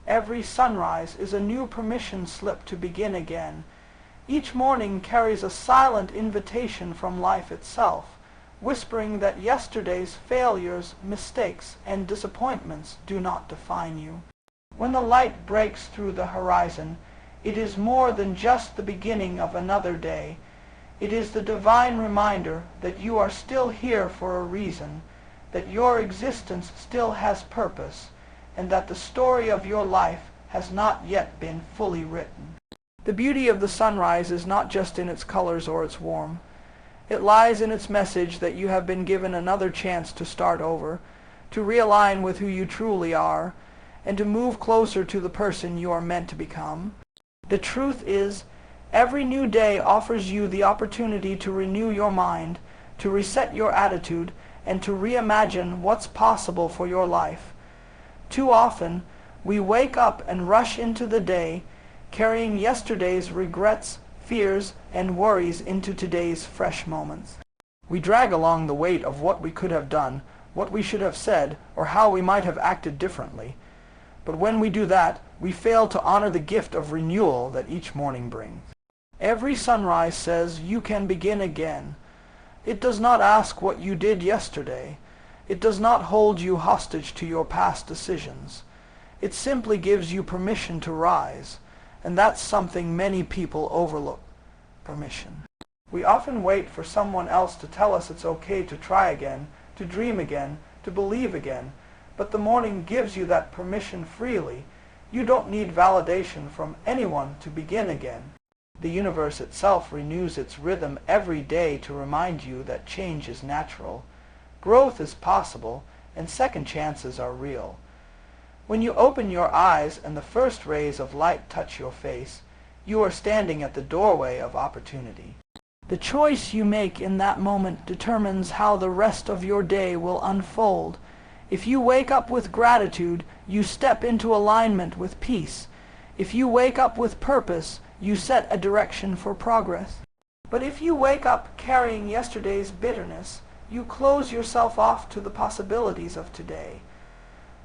Every sunrise is a new permission slip to begin again. Each morning carries a silent invitation from life itself, whispering that yesterday's failures, mistakes, and disappointments do not define you. When the light breaks through the horizon, it is more than just the beginning of another day. It is the divine reminder that you are still here for a reason, that your existence still has purpose, and that the story of your life has not yet been fully written. The beauty of the sunrise is not just in its colors or its warmth. It lies in its message that you have been given another chance to start over, to realign with who you truly are, and to move closer to the person you are meant to become. The truth is, every new day offers you the opportunity to renew your mind, to reset your attitude, and to reimagine what's possible for your life. Too often, we wake up and rush into the day, carrying yesterday's regrets, fears, and worries into today's fresh moments. We drag along the weight of what we could have done, what we should have said, or how we might have acted differently. But when we do that, we fail to honor the gift of renewal that each morning brings. Every sunrise says you can begin again. It does not ask what you did yesterday. It does not hold you hostage to your past decisions. It simply gives you permission to rise, and that's something many people overlook: permission. We often wait for someone else to tell us it's okay to try again, to dream again, to believe again, but the morning gives you that permission freely. You don't need validation from anyone to begin again. The universe itself renews its rhythm every day to remind you that change is natural, growth is possible, and second chances are real. When you open your eyes and the first rays of light touch your face, you are standing at the doorway of opportunity. The choice you make in that moment determines how the rest of your day will unfold. If you wake up with gratitude, you step into alignment with peace. If you wake up with purpose, you set a direction for progress. But if you wake up carrying yesterday's bitterness, you close yourself off to the possibilities of today.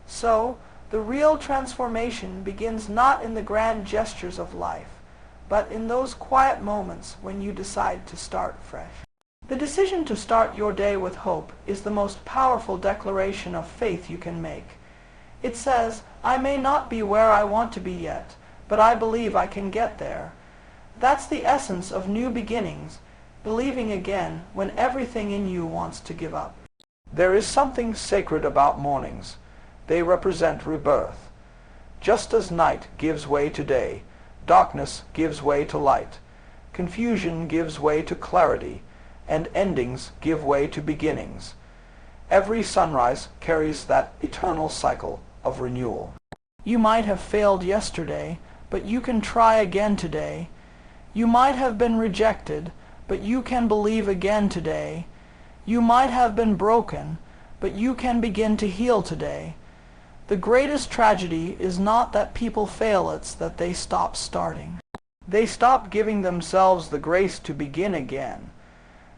So, the real transformation begins not in the grand gestures of life, but in those quiet moments when you decide to start fresh. The decision to start your day with hope is the most powerful declaration of faith you can make. It says, I may not be where I want to be yet, but I believe I can get there. That's the essence of new beginnings, believing again when everything in you wants to give up. There is something sacred about mornings. They represent rebirth. Just as night gives way to day, darkness gives way to light, confusion gives way to clarity, and endings give way to beginnings. Every sunrise carries that eternal cycle of renewal. You might have failed yesterday, but you can try again today. You might have been rejected, but you can believe again today. You might have been broken, but you can begin to heal today. The greatest tragedy is not that people fail, it's that they stop starting. They stop giving themselves the grace to begin again.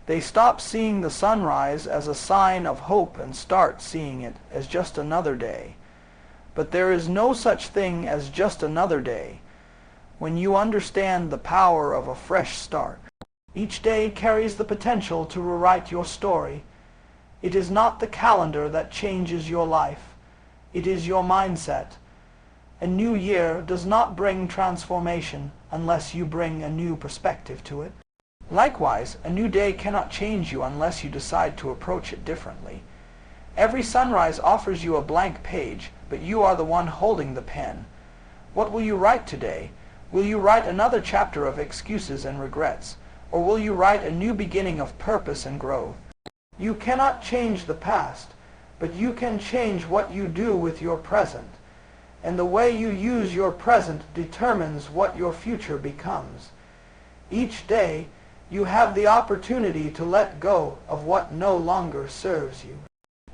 They stop seeing the sunrise as a sign of hope and start seeing it as just another day. But there is no such thing as just another day when you understand the power of a fresh start. Each day carries the potential to rewrite your story. It is not the calendar that changes your life. It is your mindset. A new year does not bring transformation unless you bring a new perspective to it. Likewise, a new day cannot change you unless you decide to approach it differently. Every sunrise offers you a blank page, but you are the one holding the pen. What will you write today? Will you write another chapter of excuses and regrets, or will you write a new beginning of purpose and growth? You cannot change the past, but you can change what you do with your present. And the way you use your present determines what your future becomes. Each day, you have the opportunity to let go of what no longer serves you.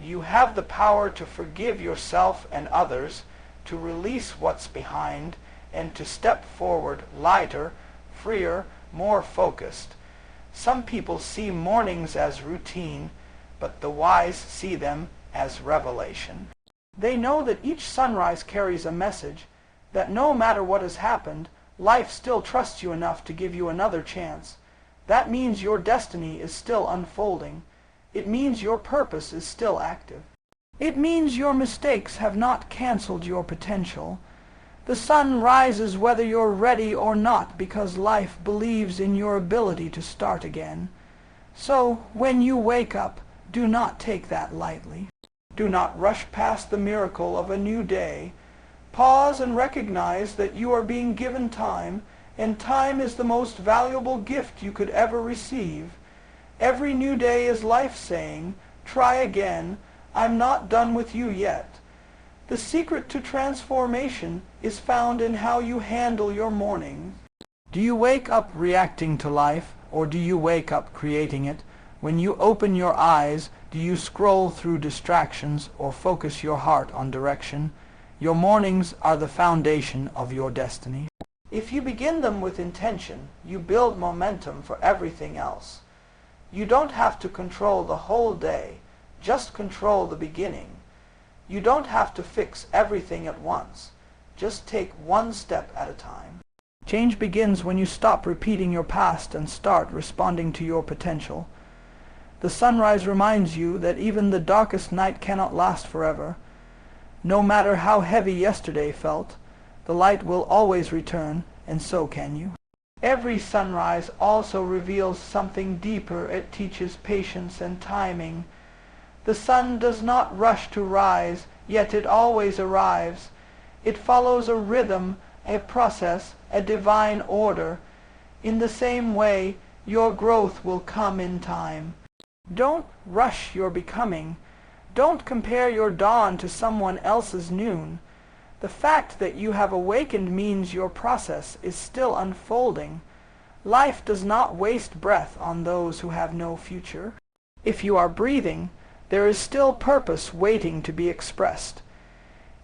You have the power to forgive yourself and others, to release what's behind, and to step forward lighter, freer, more focused. Some people see mornings as routine, but the wise see them as revelation. They know that each sunrise carries a message, that no matter what has happened, life still trusts you enough to give you another chance. That means your destiny is still unfolding. It means your purpose is still active. It means your mistakes have not canceled your potential. The sun rises whether you're ready or not because life believes in your ability to start again. So, when you wake up, do not take that lightly. Do not rush past the miracle of a new day. Pause and recognize that you are being given time, and time is the most valuable gift you could ever receive. Every new day is life saying, try again, I'm not done with you yet. The secret to transformation is found in how you handle your mornings. Do you wake up reacting to life, or do you wake up creating it? When you open your eyes, do you scroll through distractions or focus your heart on direction? Your mornings are the foundation of your destiny. If you begin them with intention, you build momentum for everything else. You don't have to control the whole day, just control the beginning. You don't have to fix everything at once, just take one step at a time. Change begins when you stop repeating your past and start responding to your potential. The sunrise reminds you that even the darkest night cannot last forever. No matter how heavy yesterday felt, the light will always return, and so can you. Every sunrise also reveals something deeper. It teaches patience and timing. The sun does not rush to rise, yet it always arrives. It follows a rhythm, a process, a divine order. In the same way, your growth will come in time. Don't rush your becoming. Don't compare your dawn to someone else's noon. The fact that you have awakened means your process is still unfolding. Life does not waste breath on those who have no future. If you are breathing, there is still purpose waiting to be expressed.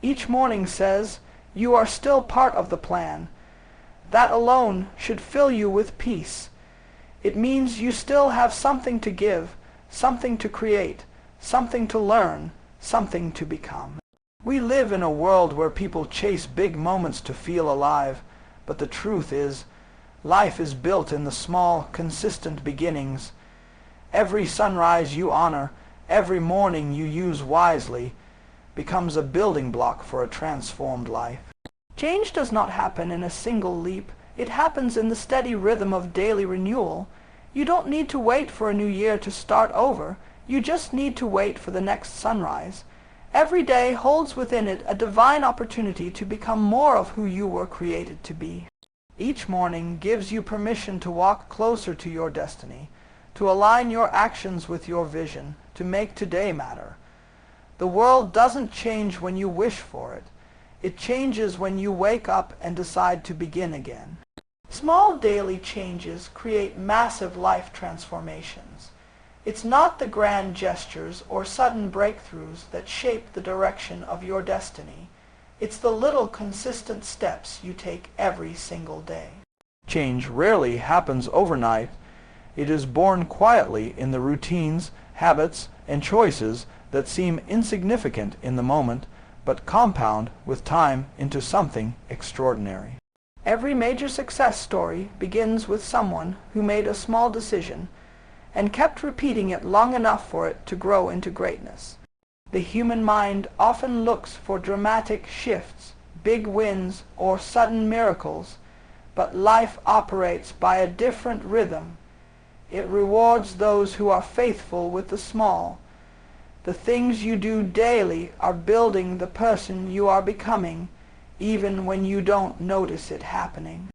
Each morning says, you are still part of the plan. That alone should fill you with peace. It means you still have something to give, something to create, something to learn, something to become. We live in a world where people chase big moments to feel alive, but the truth is, life is built in the small, consistent beginnings. Every sunrise you honor, every morning you use wisely, becomes a building block for a transformed life. Change does not happen in a single leap. It happens in the steady rhythm of daily renewal. You don't need to wait for a new year to start over. You just need to wait for the next sunrise. Every day holds within it a divine opportunity to become more of who you were created to be. Each morning gives you permission to walk closer to your destiny, to align your actions with your vision, to make today matter. The world doesn't change when you wish for it. It changes when you wake up and decide to begin again. Small daily changes create massive life transformations. It's not the grand gestures or sudden breakthroughs that shape the direction of your destiny. It's the little consistent steps you take every single day. Change rarely happens overnight. It is born quietly in the routines, habits, and choices that seem insignificant in the moment, but compound with time into something extraordinary. Every major success story begins with someone who made a small decision and kept repeating it long enough for it to grow into greatness. The human mind often looks for dramatic shifts, big wins, or sudden miracles, but life operates by a different rhythm. It rewards those who are faithful with the small. The things you do daily are building the person you are becoming, even when you don't notice it happening.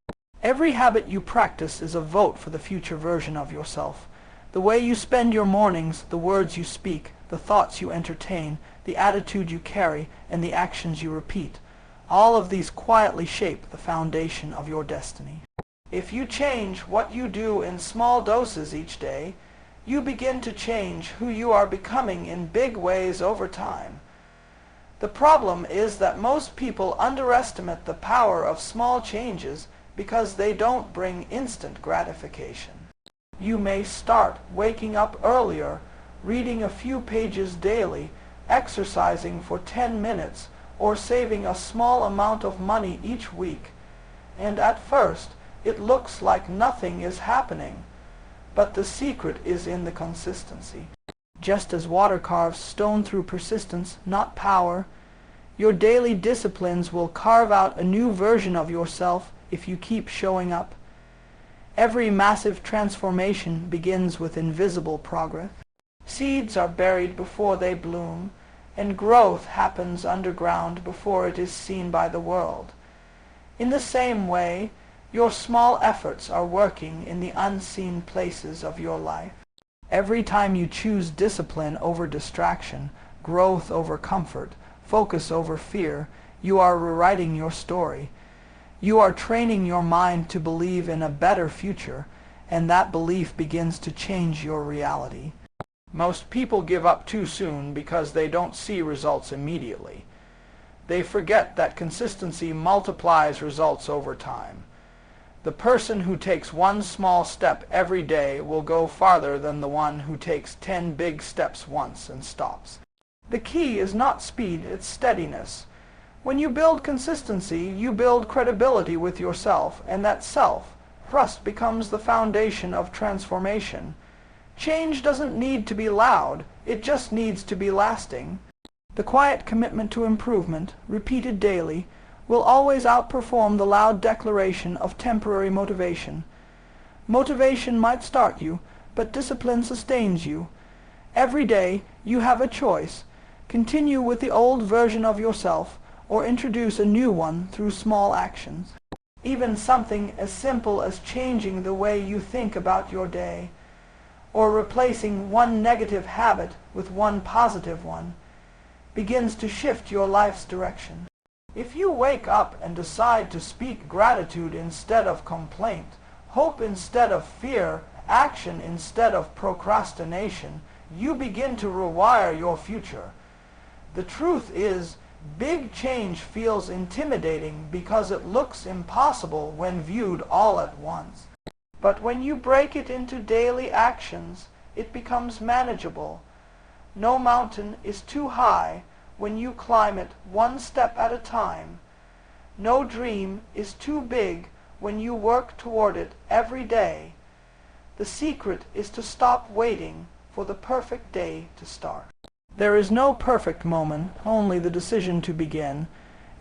Every habit you practice is a vote for the future version of yourself. The way you spend your mornings, the words you speak, the thoughts you entertain, the attitude you carry, and the actions you repeat, all of these quietly shape the foundation of your destiny. If you change what you do in small doses each day, you begin to change who you are becoming in big ways over time. The problem is that most people underestimate the power of small changes because they don't bring instant gratification. You may start waking up earlier, reading a few pages daily, exercising for 10 minutes, or saving a small amount of money each week, and at first it looks like nothing is happening, but the secret is in the consistency. Just as water carves stone through persistence, not power, your daily disciplines will carve out a new version of yourself if you keep showing up. Every massive transformation begins with invisible progress. Seeds are buried before they bloom, and growth happens underground before it is seen by the world. In the same way, your small efforts are working in the unseen places of your life. Every time you choose discipline over distraction, growth over comfort, focus over fear, you are rewriting your story. You are training your mind to believe in a better future, and that belief begins to change your reality. Most people give up too soon because they don't see results immediately. They forget that consistency multiplies results over time. The person who takes one small step every day will go farther than the one who takes 10 big steps once and stops. The key is not speed, it's steadiness. When you build consistency, you build credibility with yourself, and that self-trust becomes the foundation of transformation. Change doesn't need to be loud, it just needs to be lasting. The quiet commitment to improvement, repeated daily, will always outperform the loud declaration of temporary motivation. Motivation might start you, but discipline sustains you. Every day you have a choice. Continue with the old version of yourself, or introduce a new one through small actions. Even something as simple as changing the way you think about your day, or replacing one negative habit with one positive one, begins to shift your life's direction. If you wake up and decide to speak gratitude instead of complaint, hope instead of fear, action instead of procrastination, you begin to rewire your future. The truth is, big change feels intimidating because it looks impossible when viewed all at once. But when you break it into daily actions, it becomes manageable. No mountain is too high when you climb it one step at a time. No dream is too big when you work toward it every day. The secret is to stop waiting for the perfect day to start. There is no perfect moment, only the decision to begin.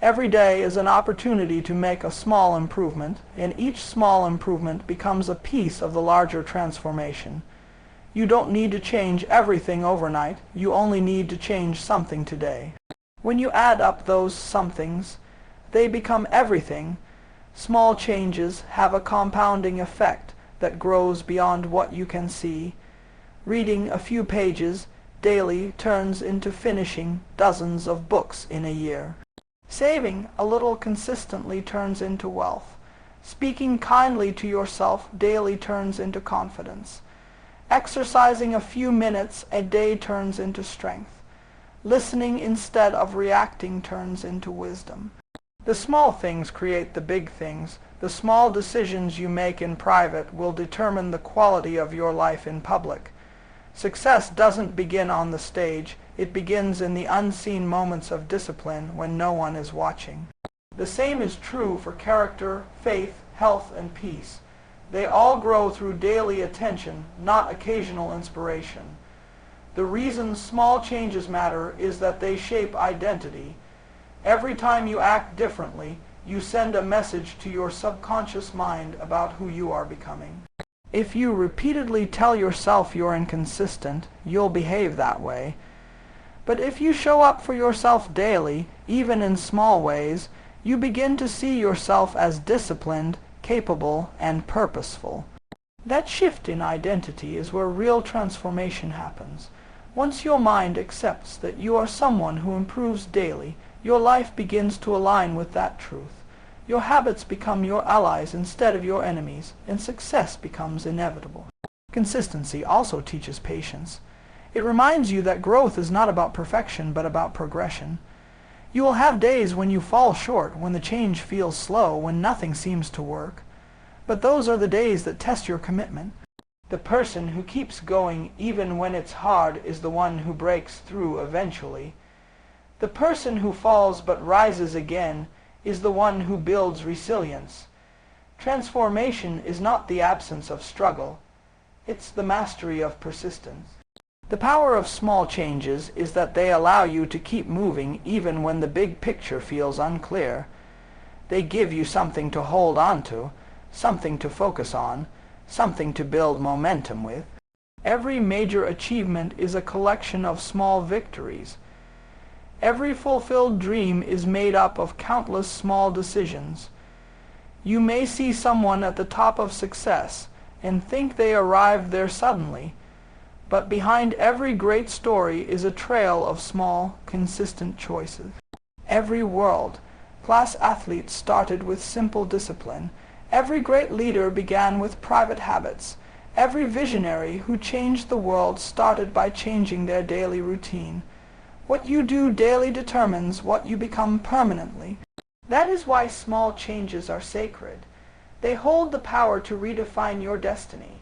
Every day is an opportunity to make a small improvement, and each small improvement becomes a piece of the larger transformation. You don't need to change everything overnight, you only need to change something today. When you add up those somethings, they become everything. Small changes have a compounding effect that grows beyond what you can see. Reading a few pages daily turns into finishing dozens of books in a year. Saving a little consistently turns into wealth. Speaking kindly to yourself daily turns into confidence. Exercising a few minutes a day turns into strength. Listening instead of reacting turns into wisdom. The small things create the big things. The small decisions you make in private will determine the quality of your life in public. Success doesn't begin on the stage, it begins in the unseen moments of discipline when no one is watching. The same is true for character, faith, health, and peace. They all grow through daily attention, not occasional inspiration. The reason small changes matter is that they shape identity. Every time you act differently, you send a message to your subconscious mind about who you are becoming. If you repeatedly tell yourself you're inconsistent, you'll behave that way. But if you show up for yourself daily, even in small ways, you begin to see yourself as disciplined, capable, and purposeful. That shift in identity is where real transformation happens. Once your mind accepts that you are someone who improves daily, your life begins to align with that truth. Your habits become your allies instead of your enemies, and success becomes inevitable. Consistency also teaches patience. It reminds you that growth is not about perfection, but about progression. You will have days when you fall short, when the change feels slow, when nothing seems to work. But those are the days that test your commitment. The person who keeps going even when it's hard is the one who breaks through eventually. The person who falls but rises again is the one who builds resilience. Transformation is not the absence of struggle. It's the mastery of persistence. The power of small changes is that they allow you to keep moving even when the big picture feels unclear. They give you something to hold on to, something to focus on, something to build momentum with. Every major achievement is a collection of small victories. Every fulfilled dream is made up of countless small decisions. You may see someone at the top of success and think they arrived there suddenly, but behind every great story is a trail of small, consistent choices. Every world-class athlete started with simple discipline. Every great leader began with private habits. Every visionary who changed the world started by changing their daily routine. What you do daily determines what you become permanently. That is why small changes are sacred. They hold the power to redefine your destiny.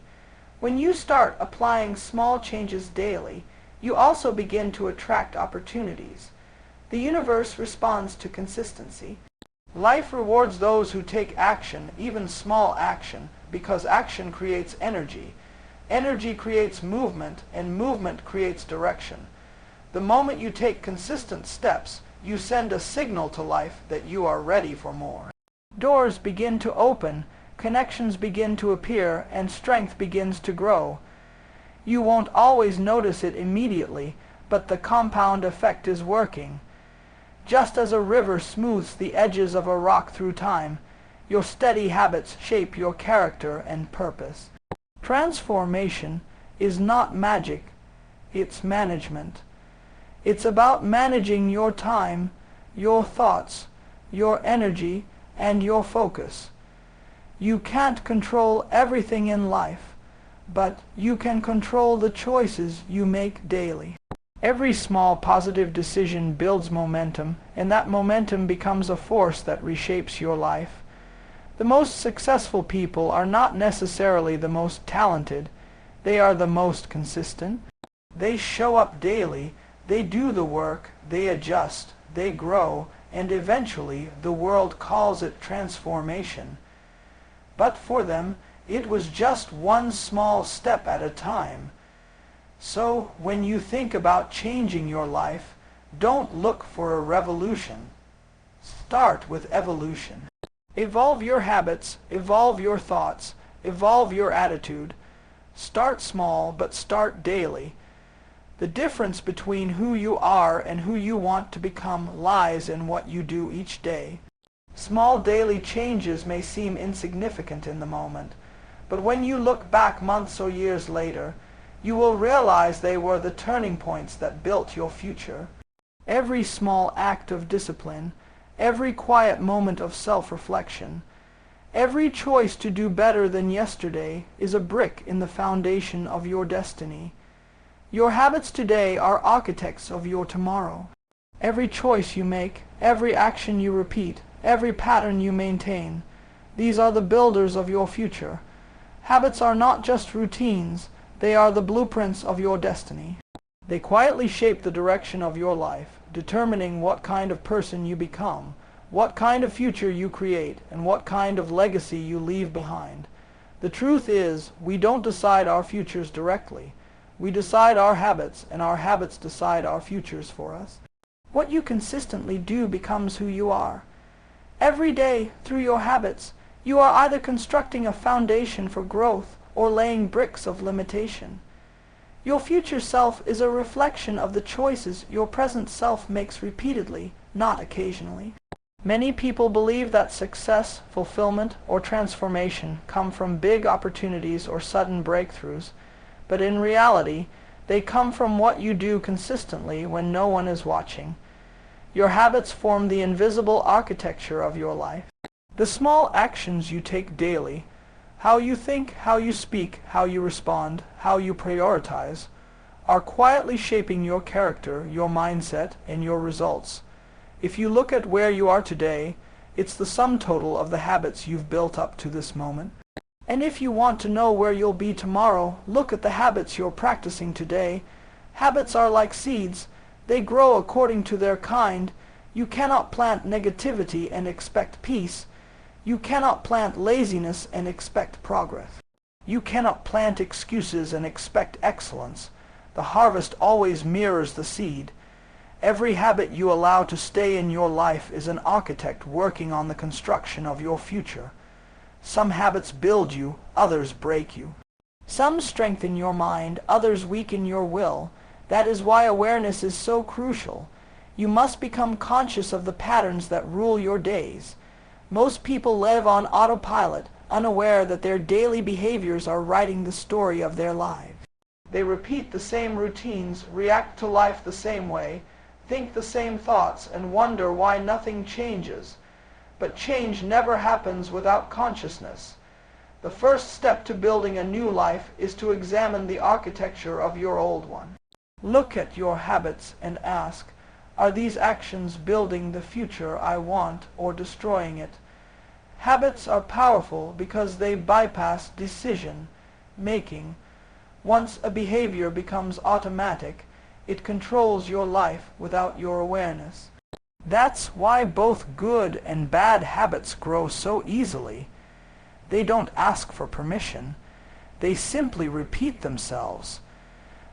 When you start applying small changes daily, you also begin to attract opportunities. The universe responds to consistency. Life rewards those who take action, even small action, because action creates energy. Energy creates movement, and movement creates direction. The moment you take consistent steps, you send a signal to life that you are ready for more. Doors begin to open, connections begin to appear, and strength begins to grow. You won't always notice it immediately, but the compound effect is working. Just as a river smooths the edges of a rock through time, your steady habits shape your character and purpose. Transformation is not magic, it's management. It's about managing your time, your thoughts, your energy, and your focus. You can't control everything in life, but you can control the choices you make daily. Every small positive decision builds momentum, and that momentum becomes a force that reshapes your life. The most successful people are not necessarily the most talented. They are the most consistent. They show up daily. They do the work, they adjust, they grow, and eventually the world calls it transformation. But for them, it was just one small step at a time. So when you think about changing your life, don't look for a revolution. Start with evolution. Evolve your habits, evolve your thoughts, evolve your attitude. Start small, but start daily. The difference between who you are and who you want to become lies in what you do each day. Small daily changes may seem insignificant in the moment, but when you look back months or years later, you will realize they were the turning points that built your future. Every small act of discipline, every quiet moment of self-reflection, every choice to do better than yesterday is a brick in the foundation of your destiny. Your habits today are architects of your tomorrow. Every choice you make, every action you repeat, every pattern you maintain, these are the builders of your future. Habits are not just routines, they are the blueprints of your destiny. They quietly shape the direction of your life, determining what kind of person you become, what kind of future you create, and what kind of legacy you leave behind. The truth is, we don't decide our futures directly. We decide our habits, and our habits decide our futures for us. What you consistently do becomes who you are. Every day, through your habits, you are either constructing a foundation for growth or laying bricks of limitation. Your future self is a reflection of the choices your present self makes repeatedly, not occasionally. Many people believe that success, fulfillment, or transformation come from big opportunities or sudden breakthroughs, but in reality, they come from what you do consistently when no one is watching. Your habits form the invisible architecture of your life. The small actions you take daily, how you think, how you speak, how you respond, how you prioritize, are quietly shaping your character, your mindset, and your results. If you look at where you are today, it's the sum total of the habits you've built up to this moment. And if you want to know where you'll be tomorrow, look at the habits you're practicing today. Habits are like seeds. They grow according to their kind. You cannot plant negativity and expect peace. You cannot plant laziness and expect progress. You cannot plant excuses and expect excellence. The harvest always mirrors the seed. Every habit you allow to stay in your life is an architect working on the construction of your future. Some habits build you, others break you. Some strengthen your mind, others weaken your will. That is why awareness is so crucial. You must become conscious of the patterns that rule your days. Most people live on autopilot, unaware that their daily behaviors are writing the story of their lives. They repeat the same routines, react to life the same way, think the same thoughts, and wonder why nothing changes. But change never happens without consciousness. The first step to building a new life is to examine the architecture of your old one. Look at your habits and ask, are these actions building the future I want or destroying it? Habits are powerful because they bypass decision making. Once a behavior becomes automatic, it controls your life without your awareness. That's why both good and bad habits grow so easily. They don't ask for permission. They simply repeat themselves.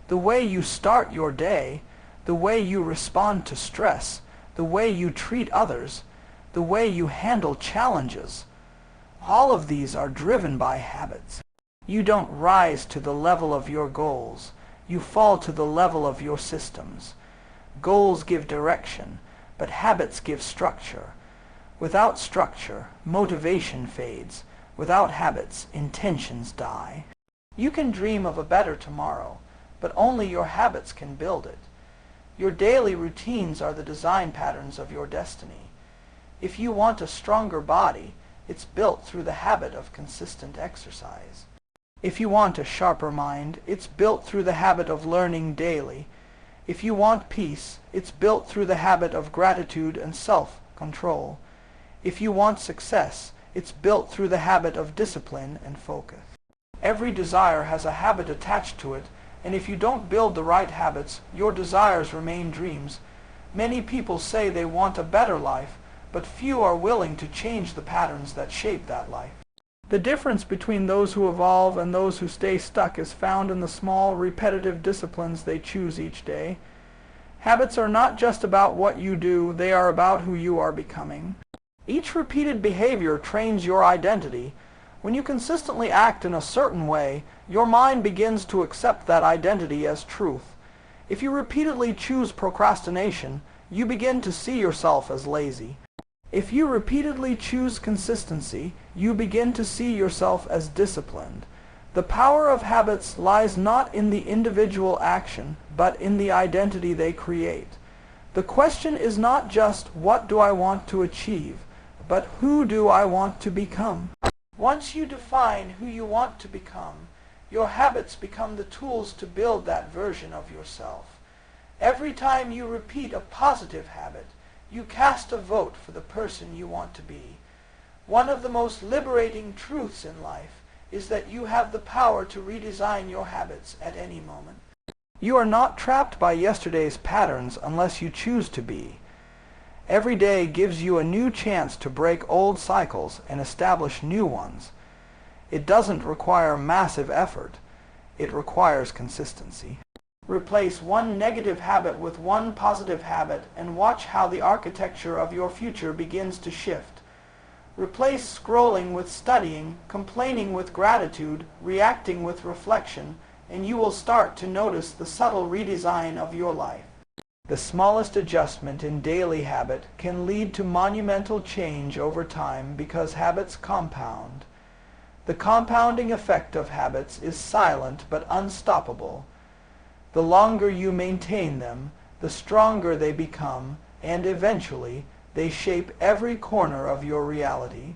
The way you start your day, the way you respond to stress, the way you treat others, the way you handle challenges, all of these are driven by habits. You don't rise to the level of your goals. You fall to the level of your systems. Goals give direction, but habits give structure. Without structure, motivation fades. Without habits, intentions die. You can dream of a better tomorrow, but only your habits can build it. Your daily routines are the design patterns of your destiny. If you want a stronger body, it's built through the habit of consistent exercise. If you want a sharper mind, it's built through the habit of learning daily. If you want peace, it's built through the habit of gratitude and self-control. If you want success, it's built through the habit of discipline and focus. Every desire has a habit attached to it, and if you don't build the right habits, your desires remain dreams. Many people say they want a better life, but few are willing to change the patterns that shape that life. The difference between those who evolve and those who stay stuck is found in the small, repetitive disciplines they choose each day. Habits are not just about what you do, they are about who you are becoming. Each repeated behavior trains your identity. When you consistently act in a certain way, your mind begins to accept that identity as truth. If you repeatedly choose procrastination, you begin to see yourself as lazy. If you repeatedly choose consistency, you begin to see yourself as disciplined. The power of habits lies not in the individual action, but in the identity they create. The question is not just what do I want to achieve, but who do I want to become? Once you define who you want to become, your habits become the tools to build that version of yourself. Every time you repeat a positive habit, you cast a vote for the person you want to be. One of the most liberating truths in life is that you have the power to redesign your habits at any moment. You are not trapped by yesterday's patterns unless you choose to be. Every day gives you a new chance to break old cycles and establish new ones. It doesn't require massive effort. It requires consistency. Replace one negative habit with one positive habit and watch how the architecture of your future begins to shift. Replace scrolling with studying, complaining with gratitude, reacting with reflection, and you will start to notice the subtle redesign of your life. The smallest adjustment in daily habit can lead to monumental change over time because habits compound. The compounding effect of habits is silent but unstoppable. The longer you maintain them, the stronger they become, and eventually they shape every corner of your reality.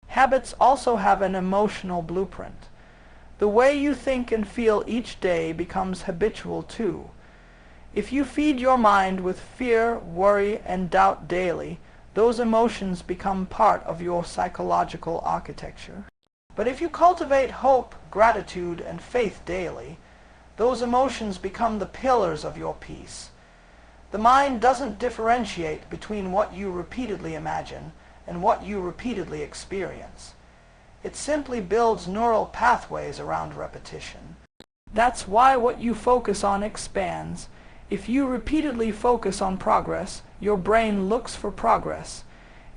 Habits also have an emotional blueprint. The way you think and feel each day becomes habitual too. If you feed your mind with fear, worry, and doubt daily, those emotions become part of your psychological architecture. But if you cultivate hope, gratitude, and faith daily, those emotions become the pillars of your peace. The mind doesn't differentiate between what you repeatedly imagine and what you repeatedly experience. It simply builds neural pathways around repetition. That's why what you focus on expands. If you repeatedly focus on progress, your brain looks for progress.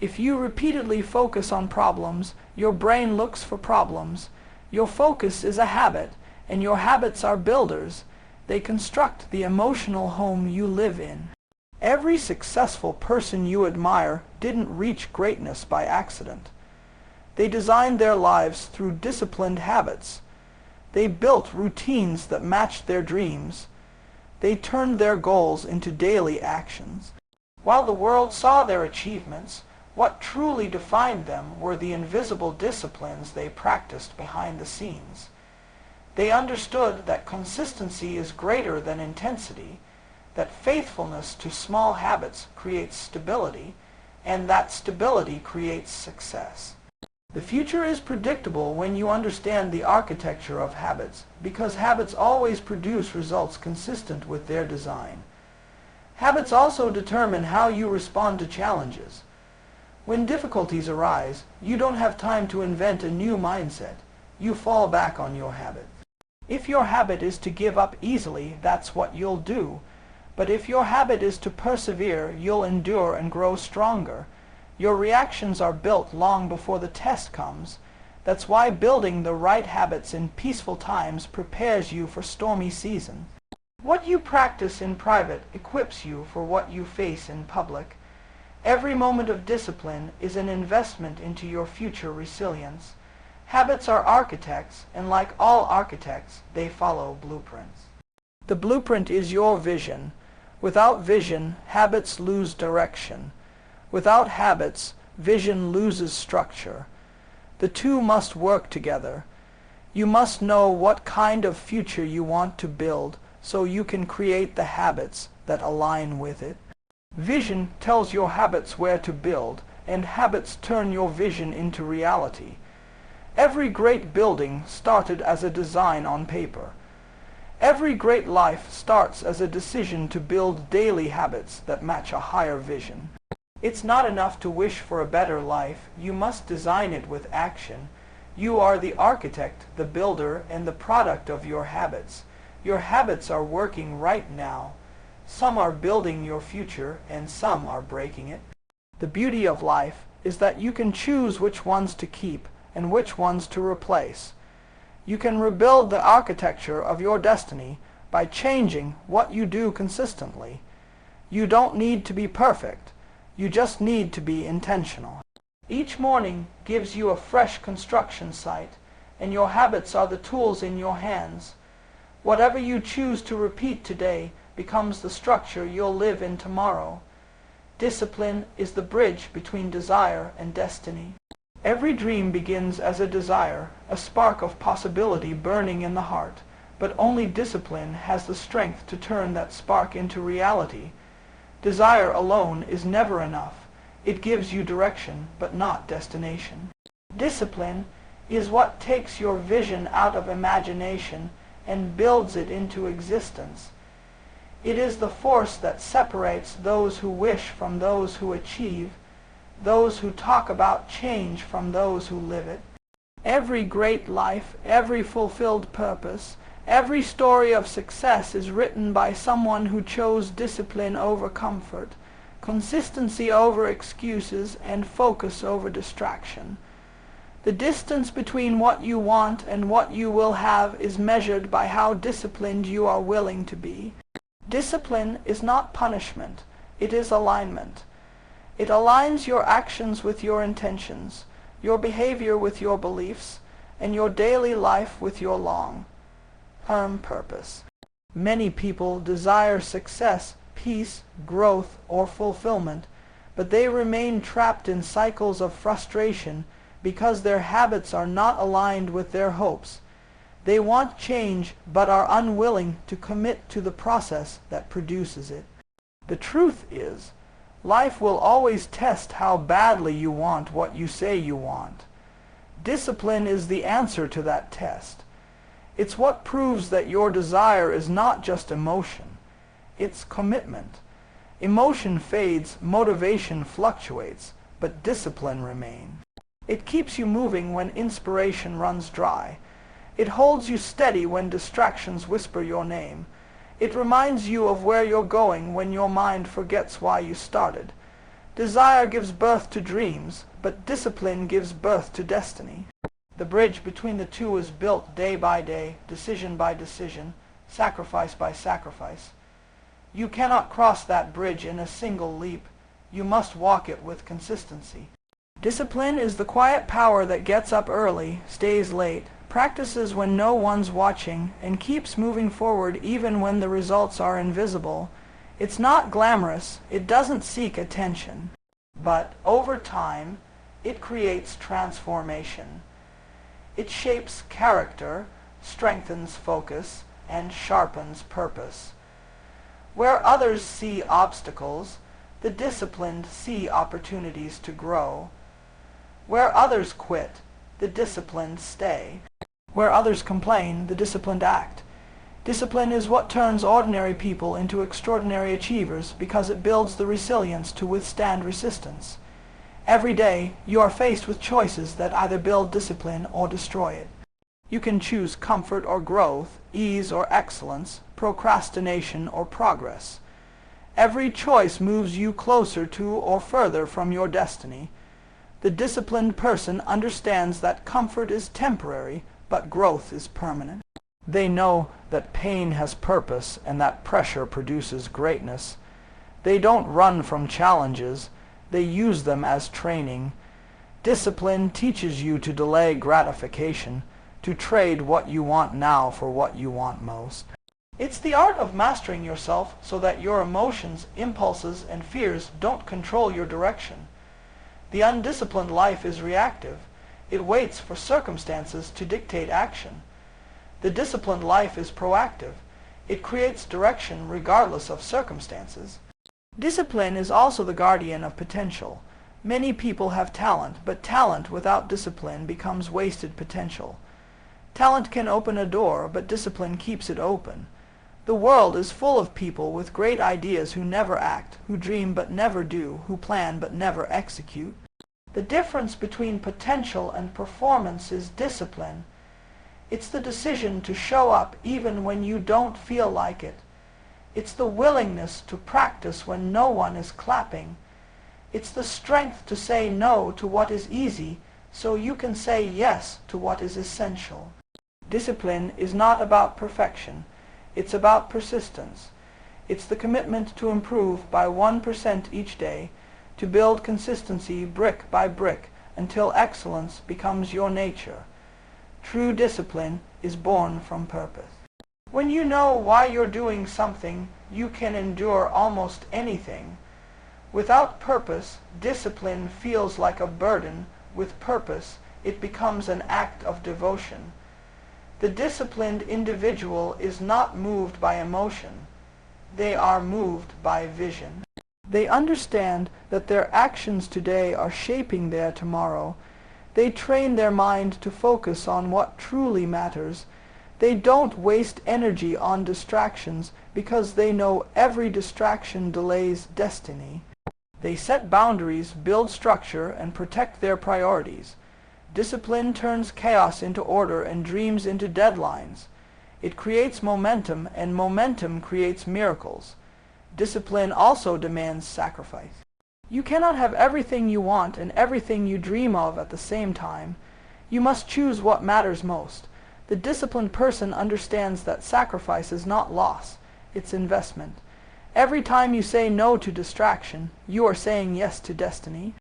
If you repeatedly focus on problems, your brain looks for problems. Your focus is a habit, and your habits are builders. They construct the emotional home you live in. Every successful person you admire didn't reach greatness by accident. They designed their lives through disciplined habits. They built routines that matched their dreams. They turned their goals into daily actions. While the world saw their achievements, what truly defined them were the invisible disciplines they practiced behind the scenes. They understood that consistency is greater than intensity, that faithfulness to small habits creates stability, and that stability creates success. The future is predictable when you understand the architecture of habits, because habits always produce results consistent with their design. Habits also determine how you respond to challenges. When difficulties arise, you don't have time to invent a new mindset. You fall back on your habit. If your habit is to give up easily, that's what you'll do. But if your habit is to persevere, you'll endure and grow stronger. Your reactions are built long before the test comes. That's why building the right habits in peaceful times prepares you for stormy seasons. What you practice in private equips you for what you face in public. Every moment of discipline is an investment into your future resilience. Habits are architects, and like all architects, they follow blueprints. The blueprint is your vision. Without vision, habits lose direction. Without habits, vision loses structure. The two must work together. You must know what kind of future you want to build so you can create the habits that align with it. Vision tells your habits where to build, and habits turn your vision into reality. Every great building started as a design on paper. Every great life starts as a decision to build daily habits that match a higher vision. It's not enough to wish for a better life. You must design it with action. You are the architect, the builder, and the product of your habits. Your habits are working right now. Some are building your future, and some are breaking it. The beauty of life is that you can choose which ones to keep and which ones to replace. You can rebuild the architecture of your destiny by changing what you do consistently. You don't need to be perfect. You just need to be intentional. Each morning gives you a fresh construction site, and your habits are the tools in your hands. Whatever you choose to repeat today becomes the structure you'll live in tomorrow. Discipline is the bridge between desire and destiny. Every dream begins as a desire, a spark of possibility burning in the heart, but only discipline has the strength to turn that spark into reality. Desire alone is never enough. It gives you direction, but not destination. Discipline is what takes your vision out of imagination and builds it into existence. It is the force that separates those who wish from those who achieve, those who talk about change from those who live it. Every great life, every fulfilled purpose, every story of success is written by someone who chose discipline over comfort, consistency over excuses, and focus over distraction. The distance between what you want and what you will have is measured by how disciplined you are willing to be. Discipline is not punishment, it is alignment. It aligns your actions with your intentions, your behavior with your beliefs, and your daily life with your long-term purpose. Many people desire success, peace, growth, or fulfillment, but they remain trapped in cycles of frustration because their habits are not aligned with their hopes. They want change but are unwilling to commit to the process that produces it. The truth is, life will always test how badly you want what you say you want. Discipline is the answer to that test. It's what proves that your desire is not just emotion, it's commitment. Emotion fades, motivation fluctuates, but discipline remains. It keeps you moving when inspiration runs dry. It holds you steady when distractions whisper your name. It reminds you of where you're going when your mind forgets why you started. Desire gives birth to dreams, but discipline gives birth to destiny. The bridge between the two is built day by day, decision by decision, sacrifice by sacrifice. You cannot cross that bridge in a single leap. You must walk it with consistency. Discipline is the quiet power that gets up early, stays late, practices when no one's watching, and keeps moving forward even when the results are invisible. It's not glamorous, it doesn't seek attention, but over time, it creates transformation. It shapes character, strengthens focus, and sharpens purpose. Where others see obstacles, the disciplined see opportunities to grow. Where others quit, the disciplined stay. Where others complain, the disciplined act. Discipline is what turns ordinary people into extraordinary achievers because it builds the resilience to withstand resistance. Every day, you are faced with choices that either build discipline or destroy it. You can choose comfort or growth, ease or excellence, procrastination or progress. Every choice moves you closer to or further from your destiny. The disciplined person understands that comfort is temporary, but growth is permanent. They know that pain has purpose and that pressure produces greatness. They don't run from challenges, they use them as training. Discipline teaches you to delay gratification, to trade what you want now for what you want most. It's the art of mastering yourself so that your emotions, impulses, and fears don't control your direction. The undisciplined life is reactive. It waits for circumstances to dictate action. The disciplined life is proactive. It creates direction regardless of circumstances. Discipline is also the guardian of potential. Many people have talent, but talent without discipline becomes wasted potential. Talent can open a door, but discipline keeps it open. The world is full of people with great ideas who never act, who dream but never do, who plan but never execute. The difference between potential and performance is discipline. It's the decision to show up even when you don't feel like it. It's the willingness to practice when no one is clapping. It's the strength to say no to what is easy so you can say yes to what is essential. Discipline is not about perfection. It's about persistence. It's the commitment to improve by 1% each day, to build consistency brick by brick until excellence becomes your nature. True discipline is born from purpose. When you know why you're doing something, you can endure almost anything. Without purpose, discipline feels like a burden. With purpose, it becomes an act of devotion. The disciplined individual is not moved by emotion. They are moved by vision. They understand that their actions today are shaping their tomorrow. They train their mind to focus on what truly matters. They don't waste energy on distractions because they know every distraction delays destiny. They set boundaries, build structure, and protect their priorities. Discipline turns chaos into order and dreams into deadlines. It creates momentum, and momentum creates miracles. Discipline also demands sacrifice. You cannot have everything you want and everything you dream of at the same time. You must choose what matters most. The disciplined person understands that sacrifice is not loss, it's investment. Every time you say no to distraction, you are saying yes to destiny.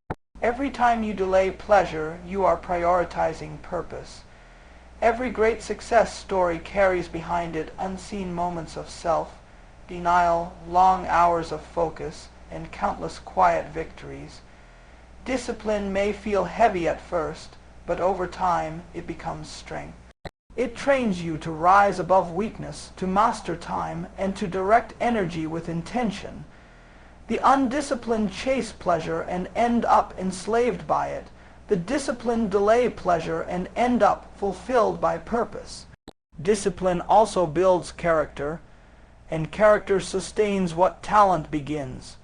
Every time you delay pleasure, you are prioritizing purpose. Every great success story carries behind it unseen moments of self-denial, long hours of focus, and countless quiet victories. Discipline may feel heavy at first, but over time it becomes strength. It trains you to rise above weakness, to master time, and to direct energy with intention. The undisciplined chase pleasure and end up enslaved by it. The disciplined delay pleasure and end up fulfilled by purpose. Discipline also builds character, and character sustains what talent begins.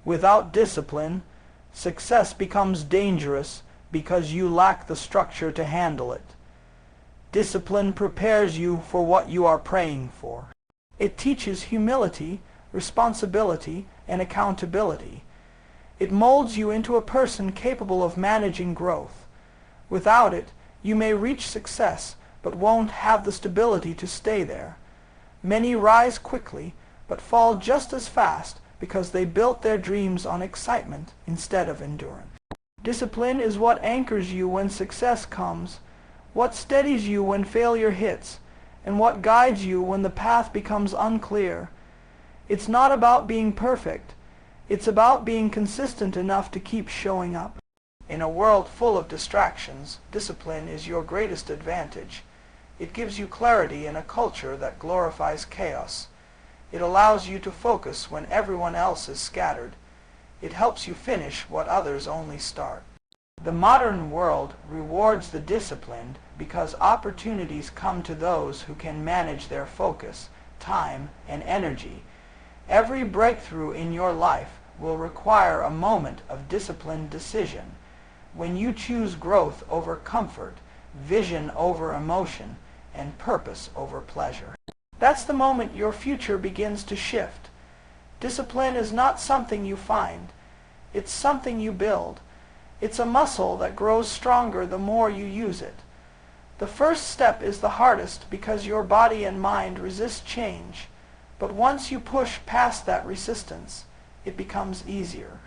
Without discipline, success becomes dangerous because you lack the structure to handle it. Discipline prepares you for what you are praying for. It teaches humility, responsibility, and accountability. It molds you into a person capable of managing growth. Without it, you may reach success, but won't have the stability to stay there. Many rise quickly, but fall just as fast because they built their dreams on excitement instead of endurance. Discipline is what anchors you when success comes, what steadies you when failure hits, and what guides you when the path becomes unclear. It's not about being perfect. It's about being consistent enough to keep showing up. In a world full of distractions, discipline is your greatest advantage. It gives you clarity in a culture that glorifies chaos. It allows you to focus when everyone else is scattered. It helps you finish what others only start. The modern world rewards the disciplined because opportunities come to those who can manage their focus, time, and energy. Every breakthrough in your life will require a moment of disciplined decision. When you choose growth over comfort, vision over emotion, and purpose over pleasure. That's the moment your future begins to shift. Discipline is not something you find. It's something you build. It's a muscle that grows stronger the more you use it. The first step is the hardest because your body and mind resist change. But once you push past that resistance, it becomes easier.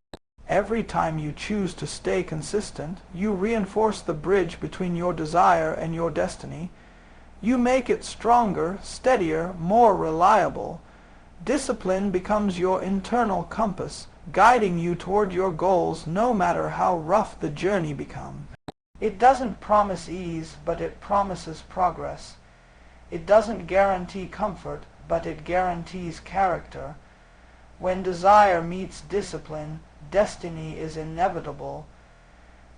Every time you choose to stay consistent, you reinforce the bridge between your desire and your destiny. You make it stronger, steadier, more reliable. Discipline becomes your internal compass, guiding you toward your goals no matter how rough the journey becomes. It doesn't promise ease, but it promises progress. It doesn't guarantee comfort, but it guarantees character. When desire meets discipline, destiny is inevitable.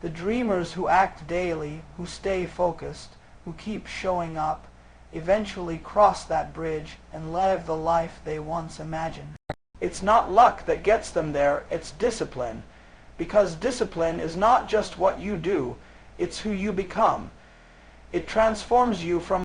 The dreamers who act daily, who stay focused, who keep showing up, eventually cross that bridge and live the life they once imagined. It's not luck that gets them there, it's discipline. Because discipline is not just what you do, it's who you become. It transforms you from